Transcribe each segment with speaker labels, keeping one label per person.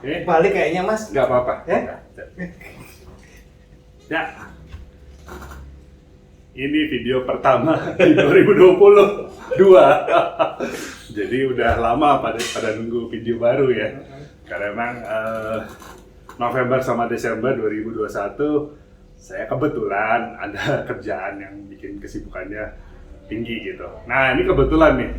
Speaker 1: Oke.
Speaker 2: Balik kayaknya Mas.
Speaker 1: Nggak apa-apa. Ya. Ini video pertama di 2022. Jadi udah lama pada nunggu video baru ya. Karena emang November sama Desember 2021 saya kebetulan ada kerjaan yang bikin kesibukannya tinggi gitu. Nah ini kebetulan nih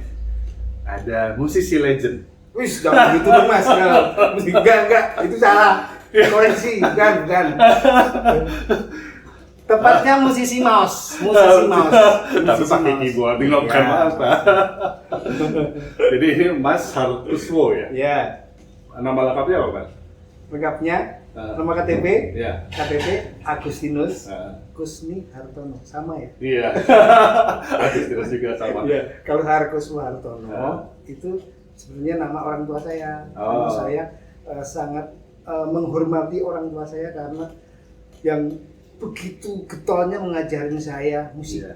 Speaker 1: ada musisi legend.
Speaker 2: Wis, jangan gitu dong Mas. Enggak, itu salah. Koreksi, bukan. Tepatnya musisi mouse.
Speaker 1: Tapi pakai keyboard, bukan Mas. Jadi ini Mas Harkuswo ya?
Speaker 2: Iya.
Speaker 1: Nama lengkapnya apa Mas?
Speaker 2: Lengkapnya, nama KTP,
Speaker 1: Iya.
Speaker 2: KTP Agustinus Kusni Hartono, sama ya?
Speaker 1: Iya. Agustinus juga sama.
Speaker 2: Iya. Kalau Harkuswo Hartono itu sebenarnya nama orang tua saya. Karena saya sangat menghormati orang tua saya karena yang begitu getolnya mengajarin saya musik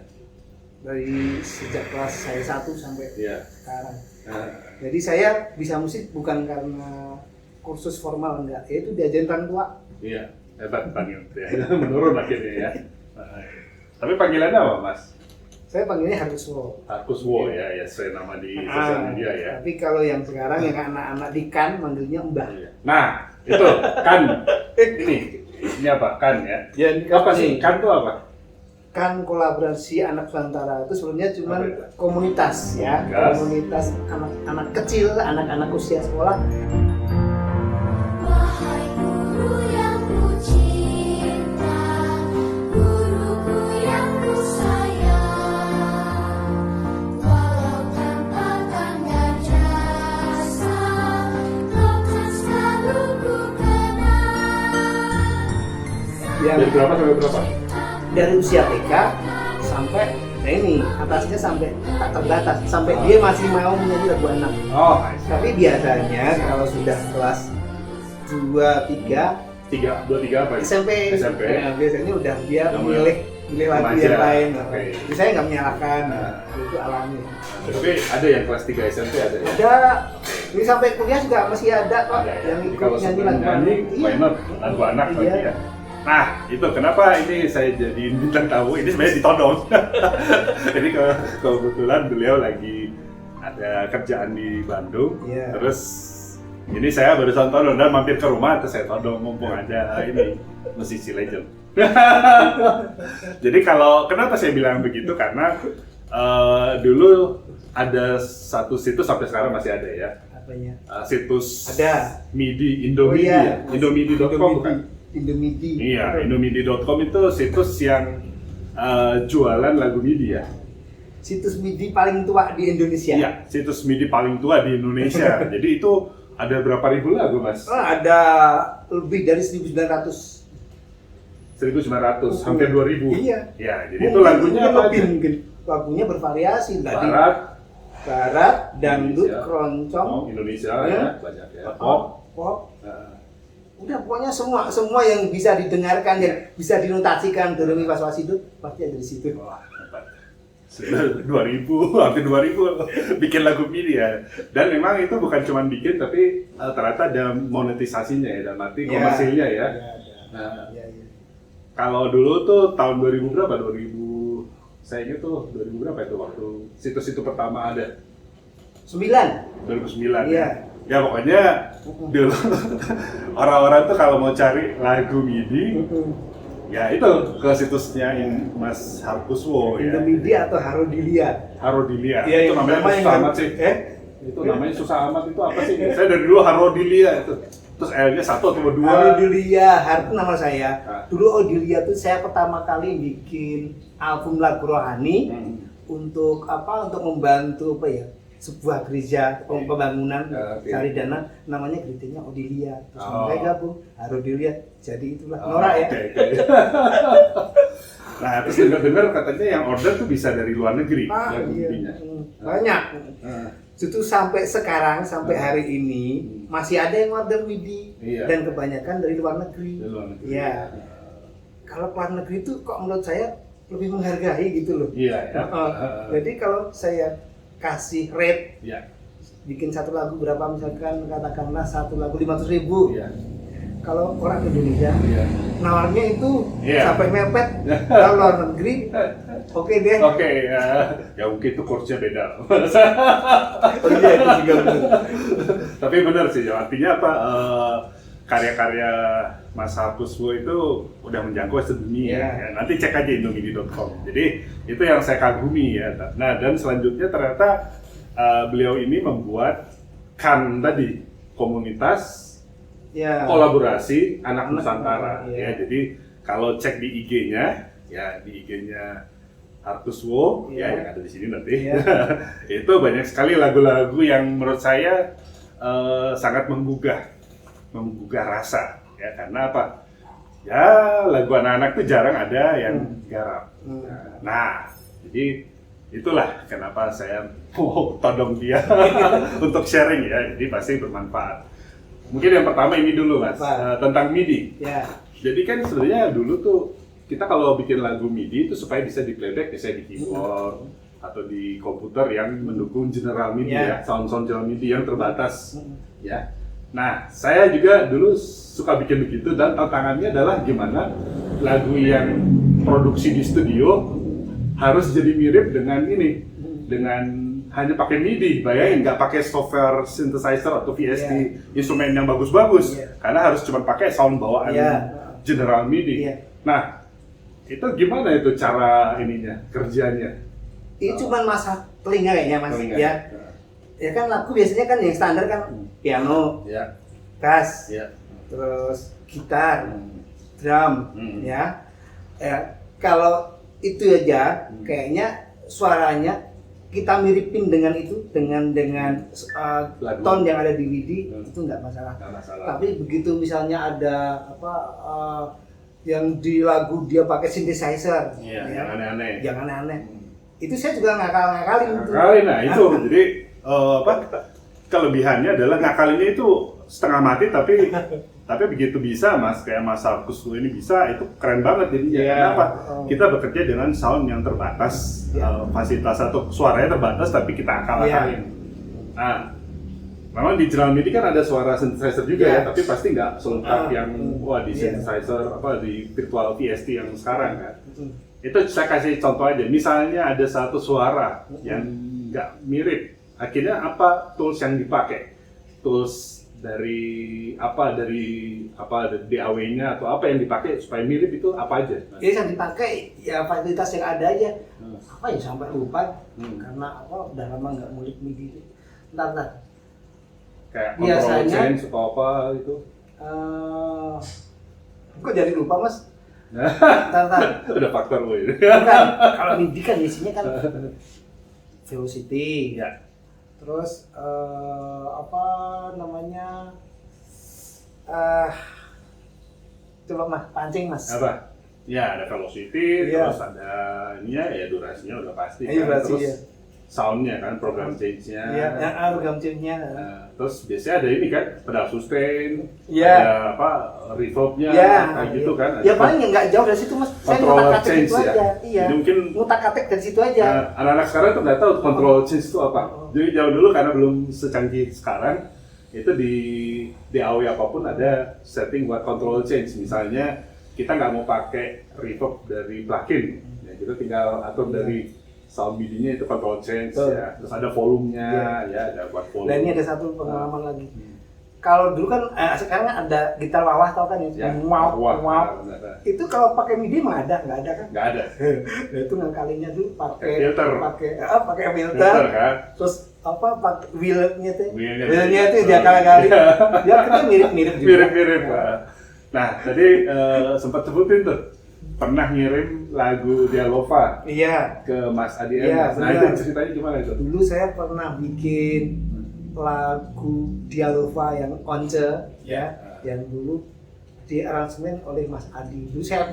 Speaker 2: dari sejak kelas saya 1 sampai sekarang. Jadi saya bisa musik bukan karena kursus formal, enggak, itu diajarin orang tua.
Speaker 1: Iya, hebat banget ya. Menurun akhirnya ya. Tapi panggilannya apa Mas?
Speaker 2: Saya panggilnya Harkuswo.
Speaker 1: Harkuswo ya, sesuai nama di sosial media ya.
Speaker 2: Tapi kalau yang sekarang yang anak-anak di KAN manggilnya Mbah.
Speaker 1: Nah, itu KAN. Ini apa? KAN ya?
Speaker 2: Ya,
Speaker 1: Apa sih? KAN itu apa?
Speaker 2: KAN kolaborasi anak Nusantara itu sebenarnya cuma komunitas ya, komunitas anak-anak kecil, anak-anak usia sekolah.
Speaker 3: Wahai guru yang ku cinta, guruku yang ku sayang, walau tanpa tanda jasa, kau kan selalu ku kenal.
Speaker 1: Dari berapa sampai berapa?
Speaker 2: Dari usia TK sampai ini atasnya sampai tak terbatas, sampai dia masih mau menyanyi lagu anak. Tapi biasanya kalau sudah kelas 2, 3
Speaker 1: apa?
Speaker 2: SMP.
Speaker 1: Ya,
Speaker 2: biasanya udah dia milih lagu yang lain. Jadi saya nggak menyalahkan, itu alami.
Speaker 1: Tapi ada yang kelas 3 SMP ada ya?
Speaker 2: Ada, ini sampai kuliah juga masih ada kok yang
Speaker 1: Jadi
Speaker 2: ikut
Speaker 1: kalau
Speaker 2: nyanyi
Speaker 1: sebelum
Speaker 2: lagu anak.
Speaker 1: nyanyi, minor lagu anak lagi ya. Nah, itu kenapa ini saya jadi bintang tamu, ini sebenarnya ditodong. Jadi kebetulan beliau lagi ada kerjaan di Bandung, terus ini saya barusan todong dan mampir ke rumah, terus saya todong mumpung ada ini musisi legend. Jadi kenapa saya bilang begitu, karena dulu ada satu situs sampai sekarang masih ada ya.
Speaker 2: Apanya?
Speaker 1: Situs
Speaker 2: ada
Speaker 1: MIDI Indomidi ya, indomidi.com bukan?
Speaker 2: Indomidi.
Speaker 1: Iya, indomidi.com itu situs yang jualan lagu MIDI ya.
Speaker 2: Situs MIDI paling tua di Indonesia.
Speaker 1: Iya, situs MIDI paling tua di Indonesia. Jadi itu ada berapa ribu lagu Mas?
Speaker 2: Ada lebih dari 1.900.
Speaker 1: 1.900, hampir 2.000.
Speaker 2: Iya.
Speaker 1: Ya, jadi itu lagunya apa aja?
Speaker 2: Mungkin lagunya bervariasi.
Speaker 1: Barat,
Speaker 2: dangdut,
Speaker 1: Indonesia,
Speaker 2: keroncong,
Speaker 1: Indonesia ya, banyak ya. Pop.
Speaker 2: Udah pokoknya semua yang bisa didengarkan, yang bisa dinotasikan do re mi fa sol la si do pasti ada di situ.
Speaker 1: Wah, hebat. 2.000, hampir 2.000 bikin lagu MIDI ya. Dan memang itu bukan cuma bikin, tapi ternyata ada monetisasinya ya, dalam arti komersilnya ya. Nah, kalau dulu tuh tahun 2000 berapa? 2000, saya ingat tuh 2000 berapa itu waktu situs itu pertama ada? 2009 ya. Ya pokoknya dulu orang-orang tuh kalau mau cari lagu MIDI, ya itu ke situsnya Mas Harkuswo ya.
Speaker 2: Indomidi atau Harodilia.
Speaker 1: Iya, itu namanya susah amat sih. Itu namanya susah amat, itu apa sih? Saya dari dulu Harodilia itu. Terus L-nya 1 atau 2.
Speaker 2: Harodilia, itu nama saya. Dulu Odilia tuh saya pertama kali bikin album lagu rohani untuk membantu sebuah gereja pembangunan cari dana, namanya gerejanya Odilia. Terus mereka gabung Harodilia, jadi itulah Nora ya.
Speaker 1: Nah, terus dengar katanya yang order tuh bisa dari luar negeri.
Speaker 2: Banyak. Itu sampai sekarang, sampai hari ini masih ada yang order MIDI dan kebanyakan dari luar negeri. Iya. Kalau luar negeri itu kok menurut saya lebih menghargai gitu loh.
Speaker 1: Iya.
Speaker 2: Jadi kalau saya kasih rate bikin satu lagu berapa, misalkan katakanlah satu lagu 500.000.
Speaker 1: Iya.
Speaker 2: Kalau orang Indonesia
Speaker 1: Iya.
Speaker 2: nawarnya itu
Speaker 1: Iya.
Speaker 2: sampai mepet. Kalau luar negeri oke deh.
Speaker 1: Oke, ya mungkin itu kursnya beda.
Speaker 2: Oh iya, itu juga benar.
Speaker 1: Tapi benar sih, artinya apa? Karya-karya Mas Harkuswo itu udah menjangkau sedunia.
Speaker 2: Iya.
Speaker 1: Ya, nanti cek aja indomini.com. Jadi itu yang saya kagumi ya. Nah, dan selanjutnya ternyata beliau ini membuat tadi komunitas
Speaker 2: Ya.
Speaker 1: kolaborasi anak Nusantara.
Speaker 2: Iya.
Speaker 1: Ya, jadi kalau cek di IG-nya, ya di IG-nya Harkuswo,
Speaker 2: Iya.
Speaker 1: ya yang ada di sini nanti,
Speaker 2: Iya.
Speaker 1: itu banyak sekali lagu-lagu yang menurut saya sangat menggugah rasa, ya karena apa? Ya lagu anak-anak itu jarang ada yang garap. Nah, jadi itulah kenapa saya mau todong dia untuk sharing ya, jadi pasti bermanfaat. Mungkin yang pertama ini dulu Mas, tentang MIDI.
Speaker 2: Ya.
Speaker 1: Jadi kan sebenarnya dulu tuh kita kalau bikin lagu MIDI itu supaya bisa di playback biasanya di keyboard atau di komputer yang mendukung general MIDI ya, sound-sound general MIDI yang terbatas ya. Nah, saya juga dulu suka bikin begitu dan tantangannya adalah gimana lagu yang produksi di studio harus jadi mirip dengan ini, dengan hanya pakai MIDI, bayangin nggak pakai software synthesizer atau VST instrumen yang bagus-bagus, karena harus cuma pakai sound bawaan general MIDI. Nah, itu gimana itu cara ininya, kerjanya?
Speaker 2: Ini cuma masalah telinga kayaknya Mas.
Speaker 1: Telinga.
Speaker 2: Ya. Ya kan lagu biasanya kan yang standar kan piano,
Speaker 1: Ya,
Speaker 2: bass,
Speaker 1: ya.
Speaker 2: terus gitar, drum,
Speaker 1: Hmm.
Speaker 2: ya. Kalau itu aja kayaknya suaranya kita miripin dengan itu, dengan
Speaker 1: Lagu.
Speaker 2: tone yang ada di MIDI, itu nggak masalah.
Speaker 1: Nggak masalah.
Speaker 2: Tapi begitu misalnya ada yang di lagu dia pakai synthesizer,
Speaker 1: Iya,
Speaker 2: ya,
Speaker 1: yang aneh-aneh.
Speaker 2: yang aneh-aneh. Itu saya juga ngakalin itu.
Speaker 1: Ngakalin, nah itu jadi kelebihannya adalah ngakalinnya itu setengah mati tapi begitu bisa Mas, kayak Mas Harkuswo ini bisa, itu keren banget jadinya.
Speaker 2: Iya.
Speaker 1: Kenapa? Kita bekerja dengan sound yang terbatas, fasilitas atau suaranya terbatas tapi kita akal-akalin. Nah, memang di general MIDI kan ada suara synthesizer juga ya, tapi pasti nggak selengkap yang di synthesizer di virtual VST yang sekarang kan. Itu saya kasih contoh aja, misalnya ada satu suara yang nggak mirip, akhirnya apa tools yang dipakai? Tools dari DAW-nya atau apa yang dipakai supaya mirip itu apa aja?
Speaker 2: Jadi yang dipakai ya fasilitas yang ada aja. Apa ya sampai lupa karena udah lama nggak ngulik MIDI. Bentar.
Speaker 1: Kayak
Speaker 2: Biasanya-
Speaker 1: control change atau apa itu?
Speaker 2: Kok jadi lupa Mas? Bentar.
Speaker 1: Udah faktor lo ini.
Speaker 2: Bentar. Kalau MIDI kan isinya kan velocity.
Speaker 1: Ya.
Speaker 2: Terus apa namanya? Coba Mas pancing Mas.
Speaker 1: Apa? Ya ada velocity,
Speaker 2: Iya.
Speaker 1: terus ada ininya ya durasinya udah pasti
Speaker 2: Iya,
Speaker 1: kan.
Speaker 2: durasi,
Speaker 1: Terus
Speaker 2: iya.
Speaker 1: soundnya kan, program change-nya.
Speaker 2: Iya, program change-nya.
Speaker 1: Terus biasanya ada ini kan, pedal sustain,
Speaker 2: Iya.
Speaker 1: ada apa, reverb-nya,
Speaker 2: Iya,
Speaker 1: kayak gitu kan.
Speaker 2: Ya paling yang nggak jauh dari situ Mas. Saya
Speaker 1: Controller
Speaker 2: ngutak-atik
Speaker 1: change
Speaker 2: itu
Speaker 1: ya.
Speaker 2: aja. Iya.
Speaker 1: Jadi mungkin
Speaker 2: ngutak-atik dari situ aja.
Speaker 1: anak-anak sekarang tuh nggak tahu control change itu apa. Jadi jauh dulu karena belum secanggih sekarang, itu di DAW apapun ada setting buat control change. Misalnya kita nggak mau pakai reverb dari plugin, ya kita tinggal atur dari sound MIDI-nya itu control change ya. Terus ada volumenya, ya ada buat volume.
Speaker 2: Dan ini ada satu pengalaman lagi. Kalau dulu kan sekarang ada gitar wah tau kan ya, wow.
Speaker 1: Benar.
Speaker 2: Itu kalau pakai MIDI mah nggak ada kan?
Speaker 1: Nggak ada.
Speaker 2: Nah, itu ngakalinya dulu pakai
Speaker 1: Filter.
Speaker 2: pakai filter.
Speaker 1: Filter kan.
Speaker 2: Terus pakai wheel-nya tuh.
Speaker 1: Wheel-nya.
Speaker 2: Wheel-nya itu dia kali-kali. Dia akhirnya mirip-mirip juga.
Speaker 1: Mirip-mirip. Nah, tadi sempat sebutin tuh pernah ngirim lagu Dialova
Speaker 2: Iya.
Speaker 1: ke Mas Adi
Speaker 2: Iya,
Speaker 1: Nah,
Speaker 2: benar.
Speaker 1: itu ceritanya gimana itu?
Speaker 2: Dulu saya pernah bikin lagu Dialova yang Once ya, yang dulu di aransemen oleh Mas Adi. Dulu saya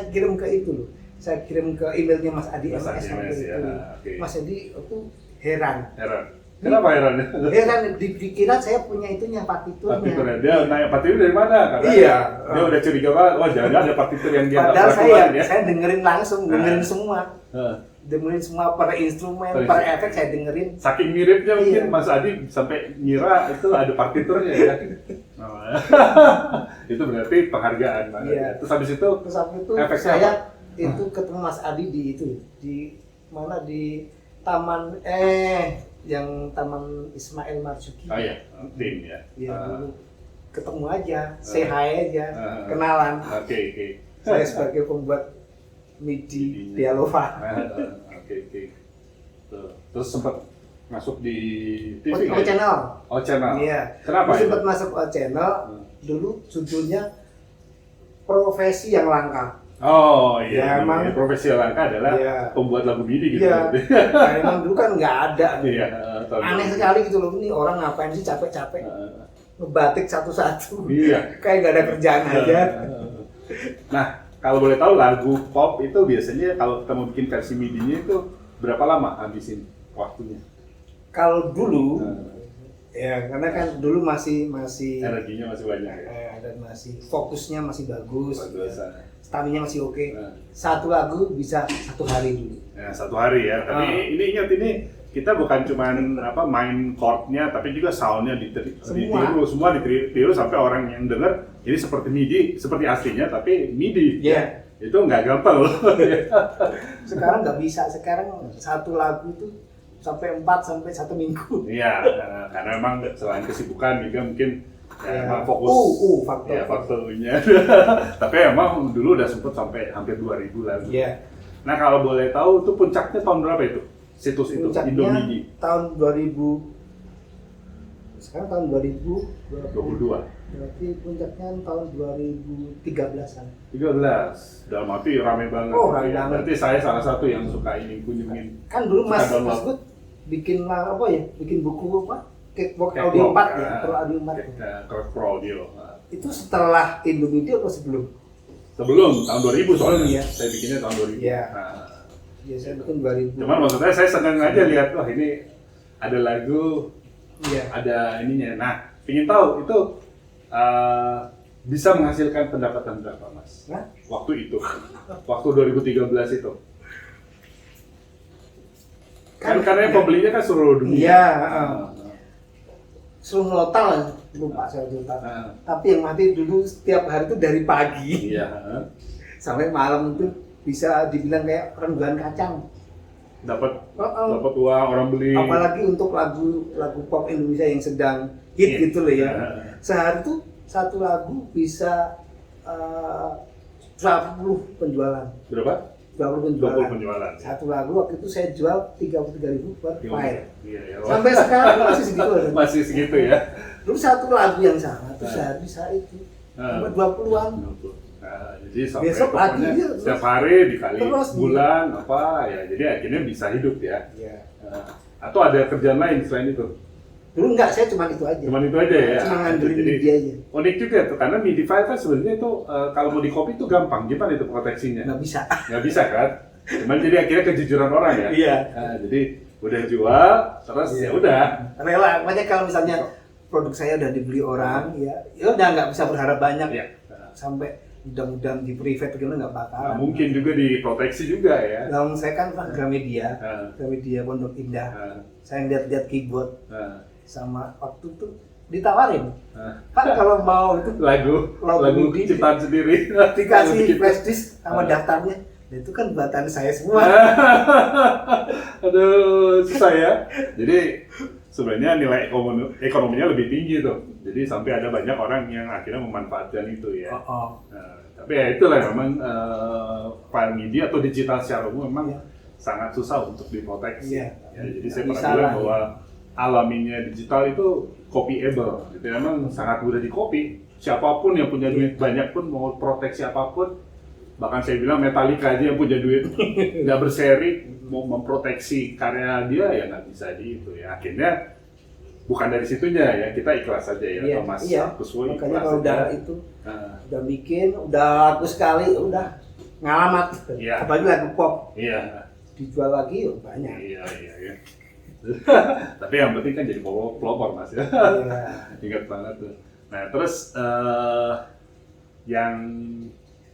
Speaker 2: kirim ke itu loh. Saya kirim ke emailnya Mas Adi
Speaker 1: Mas Adi
Speaker 2: waktu
Speaker 1: MS,
Speaker 2: itu.
Speaker 1: ya, oke.
Speaker 2: Mas Adi aku heran.
Speaker 1: Kenapa heran?
Speaker 2: Heran dikira saya punya itunya partiturnya.
Speaker 1: Partiturnya dia nanya partitur dari mana? Karena
Speaker 2: Iya.
Speaker 1: dia udah curiga banget. Wah, jangan ada partitur yang dia nggak
Speaker 2: Padahal
Speaker 1: pernah keluar, ya.
Speaker 2: saya dengerin langsung, dengerin semua. dengerin semua per instrumen,
Speaker 1: Per
Speaker 2: per
Speaker 1: instrumen.
Speaker 2: efek saya dengerin.
Speaker 1: Saking miripnya mungkin
Speaker 2: Iya.
Speaker 1: Mas Adi sampai ngira itu ada partiturnya ya. Itu berarti penghargaan banget.
Speaker 2: Iya.
Speaker 1: Ya. Terus habis itu
Speaker 2: Terus habis itu
Speaker 1: efeknya
Speaker 2: saya
Speaker 1: apa?
Speaker 2: itu ketemu Mas Adi di itu di mana di taman yang Taman Ismail Marzuki.
Speaker 1: oh ya, tim ya.
Speaker 2: Iya,
Speaker 1: Ah,
Speaker 2: dulu ketemu aja, say hi aja,
Speaker 1: Ah.
Speaker 2: kenalan.
Speaker 1: Oke, oke.
Speaker 2: Saya sebagai pembuat MIDI
Speaker 1: MIDI-nya.
Speaker 2: Dialova.
Speaker 1: Oke, oke. Tuh. Terus sempat masuk di TV
Speaker 2: O
Speaker 1: nggak ya?
Speaker 2: Channel.
Speaker 1: Oh, channel.
Speaker 2: Iya.
Speaker 1: Kenapa
Speaker 2: Dulu
Speaker 1: itu?
Speaker 2: sempat masuk O Channel. Dulu judulnya Profesi yang Langka.
Speaker 1: Oh iya,
Speaker 2: Ya, emang-
Speaker 1: profesi langka adalah
Speaker 2: Iya.
Speaker 1: pembuat lagu MIDI gitu.
Speaker 2: Iya. Nah, emang dulu kan nggak ada.
Speaker 1: Iya.
Speaker 2: Aneh sekali gitu loh. Ini orang ngapain sih capek-capek ngebatik satu-satu.
Speaker 1: Iya.
Speaker 2: Kayak nggak ada kerjaan aja.
Speaker 1: Nah, kalau boleh tahu lagu pop itu biasanya kalau kita mau bikin versi MIDI-nya itu berapa lama habisin waktunya?
Speaker 2: Kalau dulu,
Speaker 1: Nah,
Speaker 2: ya karena kan dulu masih
Speaker 1: energinya masih banyak ya.
Speaker 2: dan masih fokusnya masih bagus.
Speaker 1: Bagus.
Speaker 2: Stamina masih oke.
Speaker 1: Nah.
Speaker 2: Satu lagu bisa 1 hari dulu.
Speaker 1: Ya, 1 hari ya. Tapi
Speaker 2: Ah.
Speaker 1: ini ingat ini kita bukan cuman main chord-nya tapi juga sound-nya ditiru, semua ditiru sampai orang yang dengar ini seperti MIDI, seperti aslinya tapi MIDI.
Speaker 2: Iya.
Speaker 1: Itu nggak gampang loh.
Speaker 2: Sekarang nggak bisa. Sekarang satu lagu itu sampai 4 sampai 1 minggu.
Speaker 1: Iya, karena memang selain kesibukan juga mungkin ya,
Speaker 2: Ya.
Speaker 1: emang fokus
Speaker 2: Faktor.
Speaker 1: ya faktornya. Tapi emang dulu udah sempet sampai hampir 2000 lagu.
Speaker 2: Iya.
Speaker 1: Nah kalau boleh tahu itu puncaknya tahun berapa itu? Situs itu
Speaker 2: Puncaknya
Speaker 1: Indomidi
Speaker 2: tahun 2000. Sekarang tahun 2022.
Speaker 1: 22.
Speaker 2: Berarti puncaknya tahun 2013-an.
Speaker 1: 13. Dalam arti rame banget.
Speaker 2: Oh, rame
Speaker 1: Ya,
Speaker 2: banget.
Speaker 1: Berarti saya salah satu yang suka ini kunjungin.
Speaker 2: Kan dulu Mas
Speaker 1: Suka download.
Speaker 2: Gut bikin apa ya? Bikin buku apa? Catwalk
Speaker 1: Catwalk,
Speaker 2: Audio 4 ya,
Speaker 1: ah,
Speaker 2: Pro Audio 4.
Speaker 1: Pro Audio. Nah,
Speaker 2: Itu setelah Indomidi atau sebelum?
Speaker 1: sebelum tahun 2000 soalnya.
Speaker 2: Iya.
Speaker 1: Saya bikinnya tahun 2000.
Speaker 2: Iya.
Speaker 1: Nah,
Speaker 2: Ya saya bikin 2000.
Speaker 1: cuman maksudnya saya senang aja lihat wah ini ada lagu,
Speaker 2: Iya.
Speaker 1: ada ininya. Nah, ingin tahu itu bisa menghasilkan pendapatan berapa, Mas?
Speaker 2: Hah?
Speaker 1: Waktu itu, waktu 2013 itu. Kan karena yang pembelinya kan seluruh dunia.
Speaker 2: Iya,
Speaker 1: Nah,
Speaker 2: seluruh total lupa saya total.
Speaker 1: nah,
Speaker 2: Tapi yang mati dulu setiap hari itu dari pagi
Speaker 1: iya.
Speaker 2: sampai malam itu bisa dibilang kayak rendungan kacang.
Speaker 1: Dapat
Speaker 2: Oh,
Speaker 1: dapat uang orang beli.
Speaker 2: apalagi untuk lagu pop Indonesia yang sedang hit
Speaker 1: Iya.
Speaker 2: gitu loh ya.
Speaker 1: Nah.
Speaker 2: Sehari tuh satu lagu bisa 20 penjualan.
Speaker 1: Berapa?
Speaker 2: 20
Speaker 1: 20
Speaker 2: penjualan.
Speaker 1: penjualan.
Speaker 2: Satu lagu waktu itu saya jual 33.000 per file.
Speaker 1: Iya, ya.
Speaker 2: Sampai sekarang masih segitu. loh.
Speaker 1: Masih segitu ya.
Speaker 2: Dulu satu lagu yang sama tuh
Speaker 1: Nah.
Speaker 2: sehari bisa itu.
Speaker 1: Nah.
Speaker 2: Sampai 20-an.
Speaker 1: Nah, jadi sampai
Speaker 2: Besok lagi
Speaker 1: pokoknya
Speaker 2: dia
Speaker 1: setiap
Speaker 2: terus.
Speaker 1: hari dikali
Speaker 2: Terus,
Speaker 1: bulan apa ya, jadi akhirnya bisa hidup ya.
Speaker 2: Iya.
Speaker 1: Nah, atau ada kerjaan lain selain itu?
Speaker 2: Dulu enggak, saya cuma itu aja.
Speaker 1: Cuman itu aja ya.
Speaker 2: Cuma ngandelin
Speaker 1: Jadi,
Speaker 2: MIDI aja.
Speaker 1: unik juga tuh karena MIDI file kan sebenarnya itu kalau mau di copy itu gampang. Gimana itu proteksinya?
Speaker 2: Nggak bisa.
Speaker 1: Nggak bisa kan? Cuman jadi akhirnya kejujuran orang ya.
Speaker 2: Iya.
Speaker 1: Nah, jadi udah jual terus
Speaker 2: Iya.
Speaker 1: ya udah.
Speaker 2: Rela. Makanya kalau misalnya produk saya udah dibeli orang, ya udah nggak bisa berharap banyak.
Speaker 1: Ya.
Speaker 2: Sampai mudah-mudahan di private gitu nggak
Speaker 1: Nah,
Speaker 2: bakalan.
Speaker 1: mungkin juga diproteksi juga ya.
Speaker 2: Nah, saya kan Gramedia,
Speaker 1: Nah,
Speaker 2: Gramedia Pondok Indah.
Speaker 1: nah,
Speaker 2: Saya lihat-lihat keyboard
Speaker 1: nah,
Speaker 2: sama waktu itu ditawarin.
Speaker 1: nah.
Speaker 2: Kan kalau mau itu
Speaker 1: lagu
Speaker 2: Lagu
Speaker 1: lagu ciptaan sendiri
Speaker 2: dikasih
Speaker 1: Gitu.
Speaker 2: flash disk sama daftarnya. Nah, itu kan buatan saya semua.
Speaker 1: Aduh, susah ya. Jadi sebenarnya nilai ekonominya lebih tinggi tuh. Jadi sampai ada banyak orang yang akhirnya memanfaatkan itu ya.
Speaker 2: Oh.
Speaker 1: Nah, tapi ya itulah memang file media atau digital secara umum memang
Speaker 2: Iya.
Speaker 1: sangat susah untuk diproteksi.
Speaker 2: Iya.
Speaker 1: Ya, jadi saya
Speaker 2: Bisa
Speaker 1: pernah bilang
Speaker 2: lah,
Speaker 1: bahwa alaminya digital itu copyable. Itu memang sangat mudah di copy. Siapapun yang punya duit banyak pun mau proteksi apapun, bahkan saya bilang Metallica aja yang punya duit nggak berseri mau memproteksi karya dia ya nggak bisa di itu ya. Akhirnya bukan dari situnya ya, kita ikhlas saja ya.
Speaker 2: Iya,
Speaker 1: Thomas
Speaker 2: iya.
Speaker 1: Kuswoyo
Speaker 2: Makanya
Speaker 1: ikhlas
Speaker 2: kalau
Speaker 1: saja.
Speaker 2: udah itu
Speaker 1: Nah,
Speaker 2: udah bikin, udah laku sekali, udah ngalamat.
Speaker 1: Iya.
Speaker 2: Apalagi lagu pop
Speaker 1: iya.
Speaker 2: dijual lagi banyak.
Speaker 1: Iya, iya, iya. Tapi yang penting kan jadi pelopor Mas ya.
Speaker 2: Iya.
Speaker 1: Ingat banget tuh. Nah, terus yang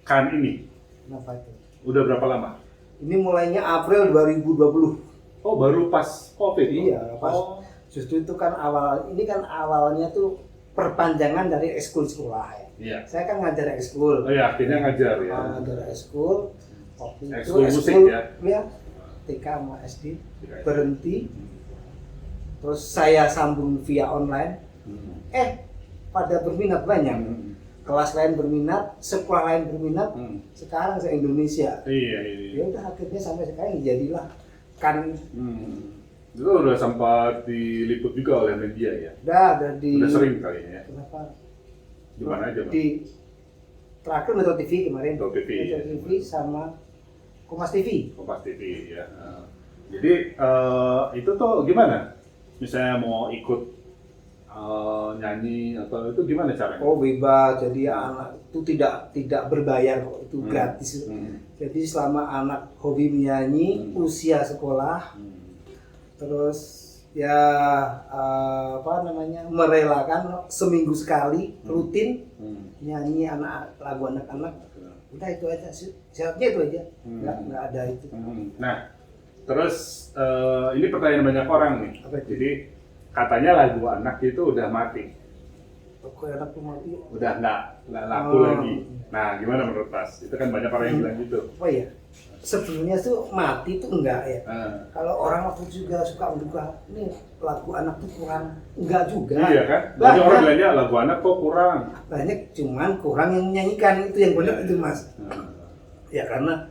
Speaker 1: kan ini
Speaker 2: Kenapa itu?
Speaker 1: udah berapa lama?
Speaker 2: Ini mulainya April 2020.
Speaker 1: Oh, baru pas COVID.
Speaker 2: Iya, pas.
Speaker 1: Oh.
Speaker 2: Justru itu kan awalnya tuh perpanjangan dari ekskul sekolah ya.
Speaker 1: Iya.
Speaker 2: Saya kan ngajar ekskul.
Speaker 1: Oh ya, akhirnya ngajar ya.
Speaker 2: Ngajar ekskul. Waktu itu
Speaker 1: Ekskul musik ya?
Speaker 2: Ya, TK sama SD
Speaker 1: TK.
Speaker 2: berhenti. Terus saya sambung via online. Pada berminat banyak. Kelas lain berminat, sekolah lain berminat. Sekarang se Indonesia.
Speaker 1: Iya.
Speaker 2: Ya udah akhirnya sampai sekarang jadilah kan.
Speaker 1: Itu udah sempat diliput juga oleh media ya.
Speaker 2: Udah di.
Speaker 1: Udah sering kali ya.
Speaker 2: Kenapa?
Speaker 1: Di mana aja, Mas?
Speaker 2: Di terakhir Metro TV kemarin.
Speaker 1: Metro TV,
Speaker 2: Metro
Speaker 1: ya.
Speaker 2: TV sama Kompas TV.
Speaker 1: Kompas TV ya. Jadi itu tuh gimana? Misalnya mau ikut nyanyi atau itu gimana caranya?
Speaker 2: Oh bebas, jadi anak itu tidak berbayar kok, itu gratis. Jadi selama anak hobi menyanyi, usia sekolah, terus ya merelakan seminggu sekali rutin nyanyi lagu anak-anak. Udah itu aja, syaratnya itu aja, nggak ada itu.
Speaker 1: Nah, terus ini pertanyaan banyak orang nih.
Speaker 2: Apa itu?
Speaker 1: Jadi katanya lagu anak itu udah mati,
Speaker 2: Toko anak tuh mati.
Speaker 1: udah nggak laku lagi. Nah, gimana menurut Mas? Itu kan banyak orang yang bilang gitu.
Speaker 2: Oh iya, sebenarnya tuh mati tuh enggak ya. Kalau orang waktu juga suka menduga, ini lagu anak tuh kurang, enggak juga.
Speaker 1: Iya kan? Banyak orang bilangnya lagu anak kok kurang.
Speaker 2: Banyak, cuman kurang yang menyanyikan, itu yang benar itu Mas. Ya karena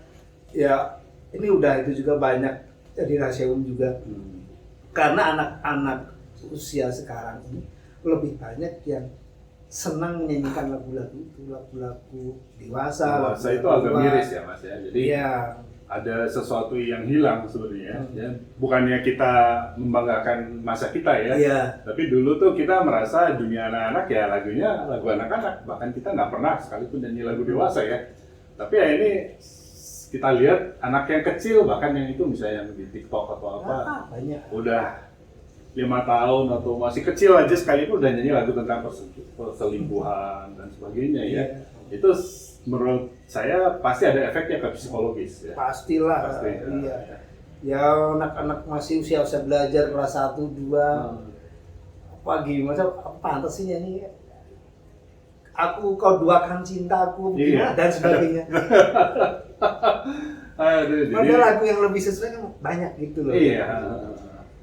Speaker 2: ya ini udah itu juga banyak jadi rahasia umum juga. Karena anak-anak usia sekarang ini lebih banyak yang senang menyanyikan lagu-lagu itu, lagu-lagu dewasa.
Speaker 1: Dewasa itu agak miris ya Mas ya. Jadi
Speaker 2: ya,
Speaker 1: ada sesuatu yang hilang sebenarnya. Ya. Bukannya kita membanggakan masa kita ya.
Speaker 2: Iya.
Speaker 1: Tapi dulu tuh kita merasa dunia anak-anak ya lagunya lagu anak-anak. Bahkan kita nggak pernah sekalipun nyanyi lagu dewasa ya. Tapi ya ini kita lihat anak yang kecil bahkan yang itu misalnya yang di TikTok atau apa.
Speaker 2: Banyak.
Speaker 1: Udah 5 tahun atau masih kecil aja sekalipun udah nyanyi lagu tentang perselingkuhan dan sebagainya ya. Itu menurut saya pasti ada efeknya ke psikologis ya.
Speaker 2: Pastilah.
Speaker 1: Pasti,
Speaker 2: iya. Ya anak-anak masih usia belajar kelas 1, 2. Apa gimana? Apa pantas sih nyanyi? Aku kau duakan cintaku,
Speaker 1: Iya.
Speaker 2: dan sebagainya.
Speaker 1: Aduh,
Speaker 2: Ada
Speaker 1: jadi,
Speaker 2: lagu yang lebih sesuai kan banyak gitu loh.
Speaker 1: iya.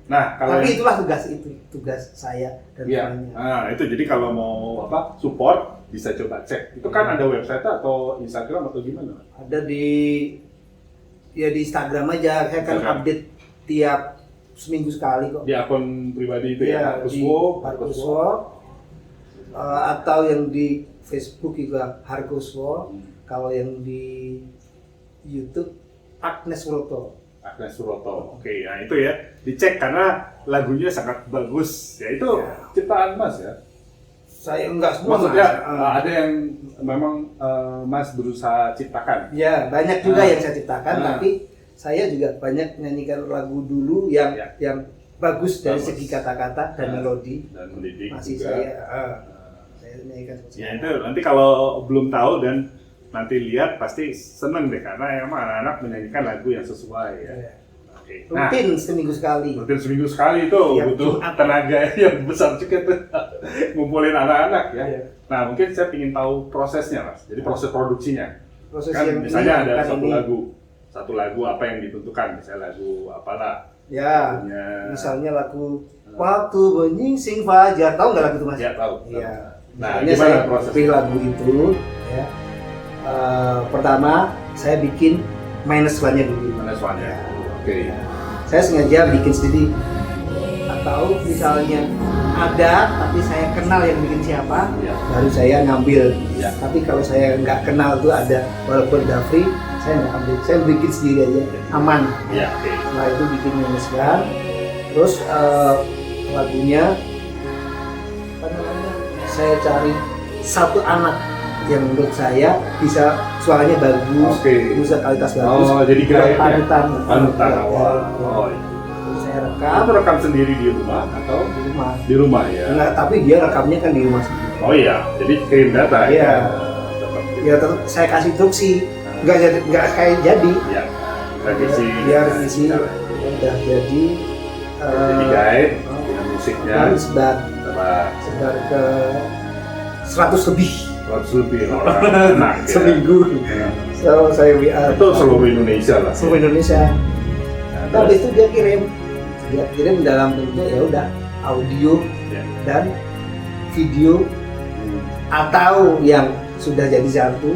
Speaker 1: Nah, kalau
Speaker 2: Tapi itulah tugas saya dan
Speaker 1: iya.
Speaker 2: temannya.
Speaker 1: Nah, itu jadi kalau mau support bisa coba cek. Itu kan ada website atau Instagram atau gimana?
Speaker 2: Ada di Instagram aja. Saya kan
Speaker 1: Instagram.
Speaker 2: update tiap seminggu sekali kok.
Speaker 1: Di akun pribadi itu ya,
Speaker 2: Di
Speaker 1: Harkuswo.
Speaker 2: Harkuswo. Atau yang di Facebook juga Harkuswo. Kalau yang di YouTube Agnes Suroto.
Speaker 1: Agnes Suroto. Oke, ya itu ya. Dicek karena lagunya sangat bagus. Ya itu ciptaan Mas ya.
Speaker 2: Saya enggak semua
Speaker 1: Maksudnya
Speaker 2: Mas.
Speaker 1: ada yang memang Mas berusaha ciptakan.
Speaker 2: Ya, banyak juga yang saya ciptakan,
Speaker 1: Ah.
Speaker 2: tapi saya juga banyak nyanyikan lagu dulu yang bagus dari
Speaker 1: Bagus.
Speaker 2: segi kata-kata dan melodi.
Speaker 1: Dan mendidik
Speaker 2: Masih
Speaker 1: juga.
Speaker 2: saya nyanyikan.
Speaker 1: Ya itu nanti kalau belum tahu dan nanti lihat pasti seneng deh karena emang anak-anak menyanyikan lagu yang sesuai ya.
Speaker 2: Iya.
Speaker 1: Oke. Nah,
Speaker 2: Rutin seminggu sekali.
Speaker 1: rutin seminggu sekali itu
Speaker 2: Iya,
Speaker 1: butuh
Speaker 2: Jumat.
Speaker 1: tenaga yang besar juga tuh ngumpulin anak-anak ya.
Speaker 2: Iya.
Speaker 1: Nah mungkin saya ingin tahu prosesnya Mas. Jadi proses produksinya.
Speaker 2: Proses
Speaker 1: Kan
Speaker 2: yang
Speaker 1: misalnya
Speaker 2: ini,
Speaker 1: ada
Speaker 2: bukan
Speaker 1: satu
Speaker 2: ini.
Speaker 1: lagu apa yang ditentukan misalnya lagu apalah.
Speaker 2: Ya,
Speaker 1: Lagunya-
Speaker 2: misalnya lagu Waktu Menyingsing Fajar, tahu nggak lagu itu Mas?
Speaker 1: Ya tahu.
Speaker 2: Iya.
Speaker 1: Nah
Speaker 2: Misalnya
Speaker 1: gimana
Speaker 2: saya
Speaker 1: prosesnya?
Speaker 2: pilih lagu itu, ya. Pertama saya bikin minus one-nya dulu.
Speaker 1: Mana soalnya?
Speaker 2: Ya.
Speaker 1: Oke.
Speaker 2: Saya sengaja bikin sendiri, atau misalnya ada tapi saya kenal yang bikin siapa,
Speaker 1: Ya.
Speaker 2: baru saya ngambil.
Speaker 1: Ya.
Speaker 2: Tapi kalau saya nggak kenal tuh ada, walaupun udah free, saya nggak ambil. Saya bikin sendiri aja, aman.
Speaker 1: Ya, oke.
Speaker 2: Setelah itu bikin minus one, terus lagunya apa namanya? Saya cari satu anak yang menurut saya bisa suaranya bagus,
Speaker 1: Oke.
Speaker 2: bisa kualitas bagus.
Speaker 1: Oh, jadi
Speaker 2: kayak
Speaker 1: grade ya? Panutan
Speaker 2: Ya,
Speaker 1: awal.
Speaker 2: ya.
Speaker 1: Oh, iya.
Speaker 2: Terus saya
Speaker 1: Kamu
Speaker 2: rekam
Speaker 1: rekam sendiri di rumah atau
Speaker 2: di rumah.
Speaker 1: di rumah ya?
Speaker 2: Enggak, tapi dia rekamnya kan di rumah sendiri.
Speaker 1: Oh iya, jadi kirim data
Speaker 2: Iya.
Speaker 1: ya. Tetap
Speaker 2: Ya tetap saya kasih instruksi, nggak kayak jadi.
Speaker 1: Ya. revisi.
Speaker 2: Dia revisi udah jadi
Speaker 1: guide dengan musiknya.
Speaker 2: Kan sebar ke 100 lebih
Speaker 1: 100 lebih orang enak ya.
Speaker 2: seminggu. So saya WA
Speaker 1: Itu seluruh Indonesia lah.
Speaker 2: seluruh Indonesia.
Speaker 1: Nah,
Speaker 2: Nah, habis itu dia kirim dalam bentuk ya udah audio
Speaker 1: ya.
Speaker 2: dan video atau yang sudah jadi satu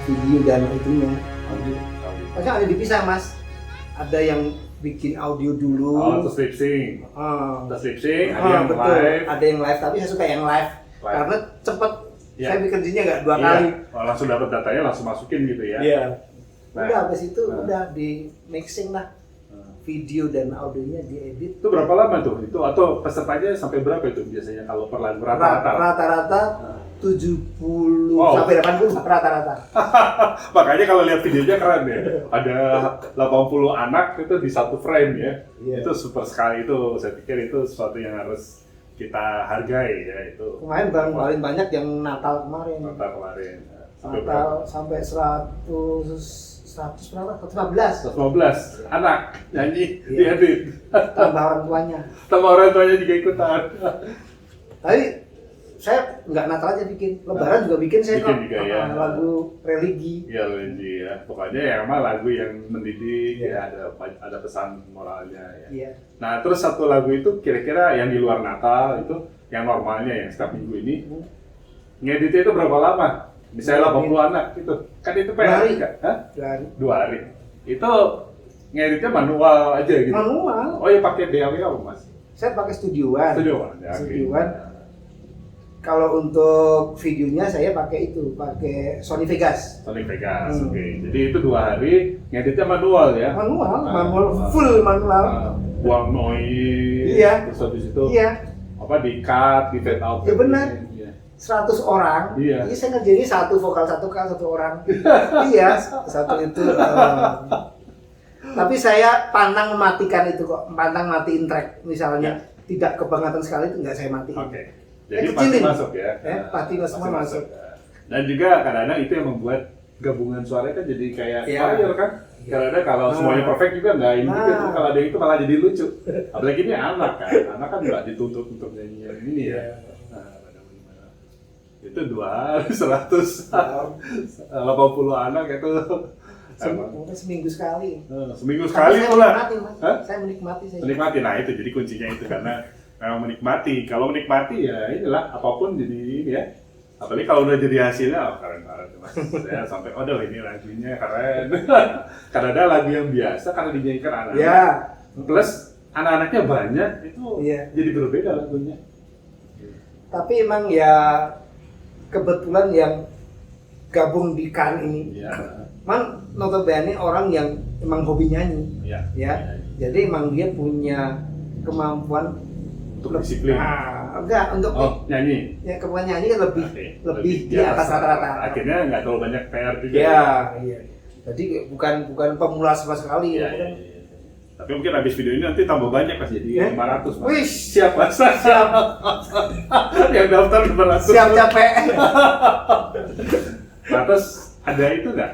Speaker 2: video dan itunya audio. Pasti ada dipisah mas. Ada yang bikin audio dulu.
Speaker 1: Oh, terus lip sync. Terus lip sync, ada yang
Speaker 2: betul.
Speaker 1: live.
Speaker 2: Ada yang live, tapi saya suka yang live. Karena cepet.
Speaker 1: Ya.
Speaker 2: Saya bikin nggak 2
Speaker 1: Iya.
Speaker 2: kali.
Speaker 1: Oh, langsung dapat datanya, langsung masukin gitu ya.
Speaker 2: Iya.
Speaker 1: Nah.
Speaker 2: Udah habis itu udah di mixing lah. Video dan audionya diedit.
Speaker 1: Itu berapa lama tuh? Itu atau pesertanya sampai berapa itu biasanya kalau per lagu rata-rata?
Speaker 2: Rata-rata 70
Speaker 1: Wow.
Speaker 2: sampai 80 rata-rata.
Speaker 1: Makanya kalau lihat videonya keren ya. Ada 80 anak itu di satu frame ya.
Speaker 2: Iya.
Speaker 1: Itu super sekali itu. Saya pikir itu sesuatu yang harus kita hargai ya itu.
Speaker 2: Kemarin paling banyak yang Natal kemarin.
Speaker 1: Natal kemarin. Sampai
Speaker 2: Natal sampai 100 berapa? 115.
Speaker 1: 115 anak nyanyi
Speaker 2: Iya.
Speaker 1: diedit.
Speaker 2: Tambah orang tuanya.
Speaker 1: Sama orang tuanya juga ikutan.
Speaker 2: Tapi saya nggak Natal aja bikin, Lebaran juga bikin saya
Speaker 1: Bikin
Speaker 2: kok.
Speaker 1: juga, ya.
Speaker 2: Lagu religi.
Speaker 1: Iya Lenji ya. Pokoknya ya emang lagu yang mendidik
Speaker 2: Iya.
Speaker 1: ya ada pesan moralnya ya.
Speaker 2: Iya.
Speaker 1: Nah terus satu lagu itu kira-kira yang di luar Natal itu yang normalnya yang setiap minggu ini ngeditnya itu berapa lama? Misalnya 80 anak gitu. Kan itu
Speaker 2: 2 hari.
Speaker 1: kan? Hah?
Speaker 2: 2 hari.
Speaker 1: 2 hari. Itu ngeditnya manual aja gitu.
Speaker 2: Manual.
Speaker 1: Oh ya pakai DAW apa Mas?
Speaker 2: Saya pakai studioan.
Speaker 1: Studioan. Ya, oke.
Speaker 2: Studioan. Kalau untuk videonya saya pakai Sony Vegas.
Speaker 1: Sony Vegas. Oke. Jadi itu 2 hari ngeditnya manual ya.
Speaker 2: Manual, full manual.
Speaker 1: Buang noise.
Speaker 2: Iya.
Speaker 1: Terus habis itu
Speaker 2: Iya,
Speaker 1: apa di cut, di fade out.
Speaker 2: Ya benar.
Speaker 1: Iya.
Speaker 2: 100 orang.
Speaker 1: Iya.
Speaker 2: Ini saya ngerjainnya satu vokal satu orang. Iya, satu itu. Tapi saya pantang mematikan itu kok, pantang matiin track misalnya tidak kebangetan sekali itu nggak saya matiin.
Speaker 1: Oke. Jadi pasti
Speaker 2: kecilin.
Speaker 1: masuk ya.
Speaker 2: Pasti semua masuk.
Speaker 1: Dan juga kadang-kadang itu yang membuat gabungan suaranya kan jadi kayak
Speaker 2: Iya.
Speaker 1: choir kan. Karena kalau semuanya perfect juga nggak ini juga tuh. Kalau ada itu malah jadi lucu. Apalagi ini anak kan. Anak kan nggak dituntut untuk nyanyi yang ini ya. Nah, bagaimana? Itu 2 hari 180 anak itu.
Speaker 2: Mungkin seminggu sekali.
Speaker 1: Seminggu
Speaker 2: Tapi
Speaker 1: sekali
Speaker 2: saya
Speaker 1: pula.
Speaker 2: menikmati, Mas.
Speaker 1: Hah?
Speaker 2: Saya menikmati saya.
Speaker 1: Menikmati, nah itu jadi kuncinya itu karena memang menikmati. Kalau menikmati ya inilah apapun jadi ini ya. Apalagi kalau udah jadi hasilnya, oh keren banget Mas. Saya sampai, aduh ini lagunya keren. Karena ada lagu yang biasa karena dinyanyikan anak-anak.
Speaker 2: Ya.
Speaker 1: Plus anak-anaknya banyak itu
Speaker 2: Iya.
Speaker 1: jadi berbeda lagunya.
Speaker 2: Tapi emang ya kebetulan yang gabung di KAN ini,
Speaker 1: Iya.
Speaker 2: man notabene orang yang emang hobi nyanyi,
Speaker 1: Iya.
Speaker 2: ya. Jadi emang dia punya kemampuan
Speaker 1: Untuk disiplin.
Speaker 2: enggak untuk
Speaker 1: Nyanyi.
Speaker 2: ya kemampuan nyanyi kan lebih
Speaker 1: Oke.
Speaker 2: lebih di atas rata-rata.
Speaker 1: Akhirnya nggak terlalu banyak PR juga.
Speaker 2: Ya, iya. Jadi bukan pemula sama sekali.
Speaker 1: Iya, iya, iya. Tapi mungkin habis video ini nanti tambah banyak Mas, jadi 500 Mas.
Speaker 2: Wih,
Speaker 1: Siap Mas. Siap. Yang daftar 500.
Speaker 2: siap capek.
Speaker 1: Nah, terus ada itu nggak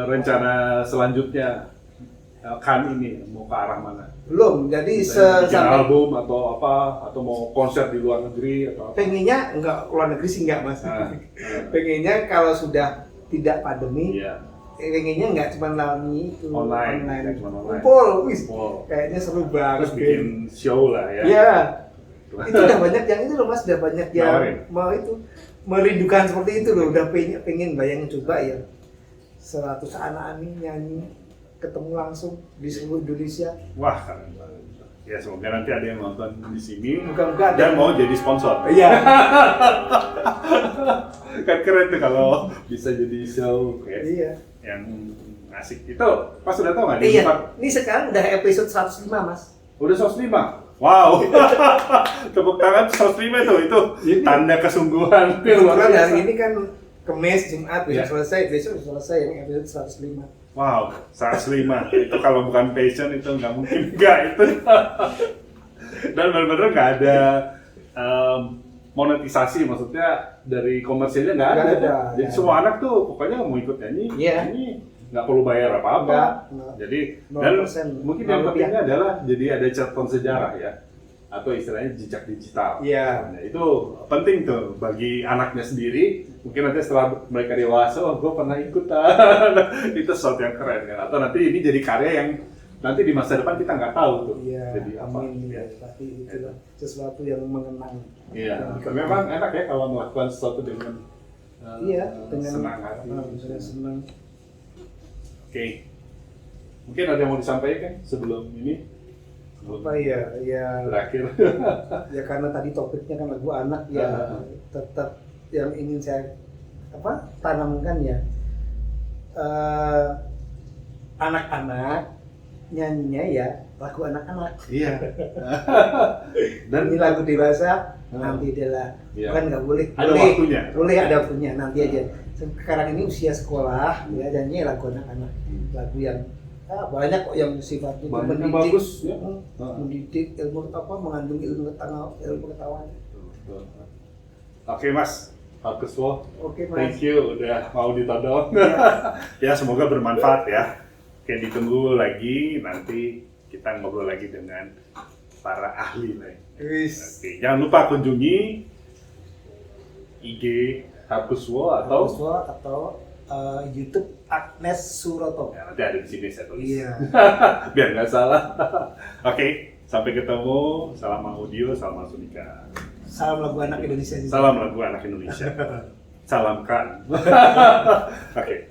Speaker 1: rencana selanjutnya kan ini mau ke arah mana?
Speaker 2: Belum. Jadi
Speaker 1: Misalnya bikin
Speaker 2: sampai
Speaker 1: album atau apa atau mau konser di luar negeri atau apa?
Speaker 2: pengennya enggak luar negeri sih enggak Mas. Pengennya kalau sudah tidak pandemi,
Speaker 1: Iya.
Speaker 2: pengennya nggak cuma nyanyi itu
Speaker 1: Online, nggak cuma online.
Speaker 2: kumpul, wis,
Speaker 1: Kumpul.
Speaker 2: kayaknya seru banget.
Speaker 1: Terus bikin show lah ya.
Speaker 2: Iya, itu udah banyak yang itu loh Mas, udah banyak yang
Speaker 1: Nawarin.
Speaker 2: mau itu merindukan seperti itu loh, udah pengen bayangin coba ya 100 anak ini nyanyi ketemu langsung di seluruh Indonesia.
Speaker 1: Wah, keren banget. Ya semoga nanti ada yang nonton di sini
Speaker 2: Moga-moga ada.
Speaker 1: dan mau jadi sponsor.
Speaker 2: Iya.
Speaker 1: Kan keren tuh kalau bisa jadi show kayak
Speaker 2: Iya.
Speaker 1: yang asik. Itu pas udah tau nggak? Di
Speaker 2: Iya.
Speaker 1: tempat
Speaker 2: Ini sekarang udah episode 105 Mas.
Speaker 1: udah 105. Wow. Tepuk tangan 105 tuh itu
Speaker 2: Ini-
Speaker 1: tanda kesungguhan.
Speaker 2: Kebetulan hari ini kan Kamis, Jumat,
Speaker 1: Iya.
Speaker 2: besok selesai yang episode 105.
Speaker 1: Wow, 105. Itu kalau bukan passion itu nggak mungkin nggak itu. Dan benar-benar nggak ada monetisasi, maksudnya dari komersilnya nggak ada.
Speaker 2: Nggak ada,
Speaker 1: Jadi
Speaker 2: nggak
Speaker 1: semua anak tuh pokoknya mau ikut nyanyi,
Speaker 2: Iya.
Speaker 1: nyanyi. nggak perlu bayar apa-apa.
Speaker 2: Nggak.
Speaker 1: Jadi
Speaker 2: 0%,
Speaker 1: dan mungkin yang
Speaker 2: 0
Speaker 1: pentingnya adalah jadi ada catatan sejarah ya, atau istilahnya jejak digital.
Speaker 2: Iya.
Speaker 1: Nah, itu penting tuh bagi anaknya sendiri. Mungkin nanti setelah mereka dewasa, oh gue pernah ikutan. Itu sesuatu yang keren kan. Atau nanti ini jadi karya yang nanti di masa depan kita nggak tahu tuh.
Speaker 2: Iya,
Speaker 1: Jadi apa?
Speaker 2: amin ya. Tapi itu sesuatu yang mengenang.
Speaker 1: Iya.
Speaker 2: Yang dikenang.
Speaker 1: Memang enak ya kalau melakukan sesuatu dengan
Speaker 2: Iya, dengan
Speaker 1: senang hati.
Speaker 2: Dengan senang.
Speaker 1: Oke. Mungkin ada yang mau disampaikan sebelum ini? Sebelum
Speaker 2: Apa ya
Speaker 1: berakhir.
Speaker 2: ya karena tadi topiknya kan lagu anak ya, tetap yang ingin saya tanamkan ya, anak-anak nyanyinya ya lagu anak-anak.
Speaker 1: Iya.
Speaker 2: Dan ini lagu dewasa nanti adalah
Speaker 1: Iya.
Speaker 2: kan nggak boleh.
Speaker 1: Ada waktunya.
Speaker 2: Boleh ada waktunya nanti aja. Sekarang ini usia sekolah ya, dan ini lagu anak-anak, lagu yang banyak kok yang sifatnya itu
Speaker 1: Banyak yang
Speaker 2: mendidik,
Speaker 1: bagus, ya.
Speaker 2: mendidik ilmu mengandung ilmu pengetahuan.
Speaker 1: Oke Mas, Pak Kuswo.
Speaker 2: Oke Mas.
Speaker 1: Thank you udah mau ditodong.
Speaker 2: Ya.
Speaker 1: Ya semoga bermanfaat ya. Oke, ditunggu lagi nanti kita ngobrol lagi dengan para ahli lain.
Speaker 2: Wis.
Speaker 1: Oke, jangan lupa kunjungi IG Hapuswo atau
Speaker 2: YouTube Agnes Suroto.
Speaker 1: ya, nanti ada di sini saya tulis.
Speaker 2: Iya.
Speaker 1: Biar nggak salah. Oke, sampai ketemu. Salam audio, salam Sunika.
Speaker 2: Salam lagu anak Indonesia juga.
Speaker 1: Salam lagu anak Indonesia. Salamkan. Oke.